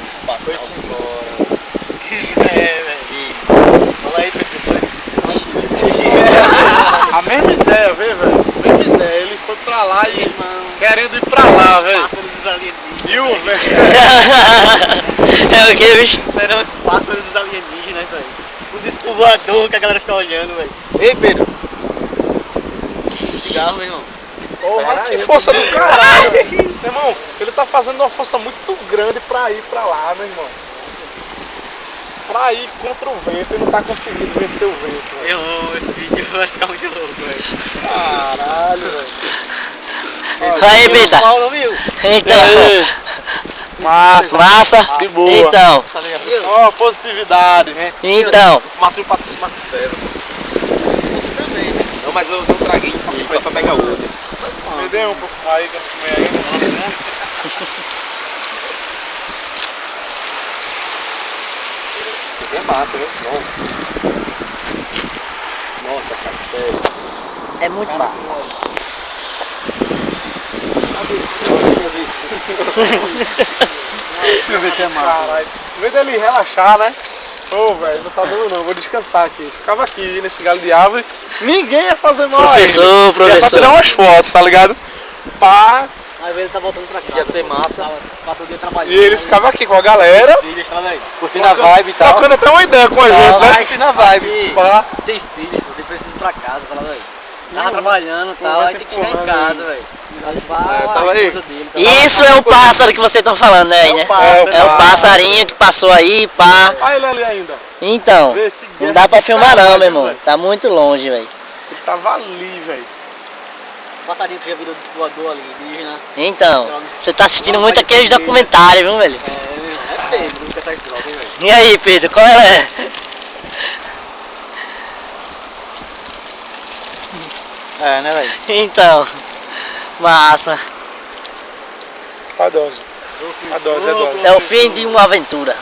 Os pássaros Foi-se embora. velho. Fala aí, Pedro. A mesma ideia, vê, velho. A mesma ideia. Ele foi pra lá e querendo ir pra lá, velho. Pássaros alienígenas. Viu, velho? É o que, bicho? Serão os pássaros alienígenas, velho. Um disco voador que a galera fica olhando, velho. Ei, Pedro. Cigarro, meu irmão. Porra, que força do caralho. Meu irmão, ele tá fazendo uma força muito grande pra ir pra lá, meu irmão. Pra ir contra o vento e não tá conseguindo vencer o vento, velho. Esse vídeo vai ficar muito louco, velho. Caralho, velho. Aí, Pita. Qual o nome, Will? Então. Massa. De boa. Então. Ó, positividade, né? Então. O Márcio passa em cima do César. Você também, velho. Não, mas eu não traguei, passei pra pegar outro. Me dê um pra fumar aí que eu fumei aí. É massa, viu? Nossa. Nossa, cara, sério. É muito massa. Deixa eu ver se é massa. Caralho. Em vez dele relaxar, né? Ô, velho, não tá dando não, vou descansar aqui. Ficava aqui nesse galho de árvore, ninguém ia fazer mal Professor, a ele. professor. Ia só tirar umas fotos, tá ligado? Pá. Aí ele tá voltando pra cá. Ia ser massa. Passou o dia trabalhando. E ele ficava aqui com a galera, Filhos, tá aí. Curtindo a vibe e tal. trocando até uma ideia com a gente, né? Curtindo a vibe. Pá. Tem filhos, vocês precisam ir pra casa, tá aí. Tava trabalhando e tal, aí tem que chegar em casa, velho. tava aí. Isso é o pássaro que vocês estão falando, né? né? É o passarinho que passou aí, pá. Olha ele ali ainda. Então, Vê que não dá pra filmar não, caralho, meu irmão. velho. Tá muito longe, velho. Ele tava ali, velho. Passarinho que já virou disco voador alienígena. Então, você tá assistindo muito aqueles documentários, viu, velho? É Pedro, nunca sai droga, hein, velho. E aí, Pedro, qual é? É, né, velho? Então, massa. A dose. A dose, a dose. Isso é o fim de uma aventura.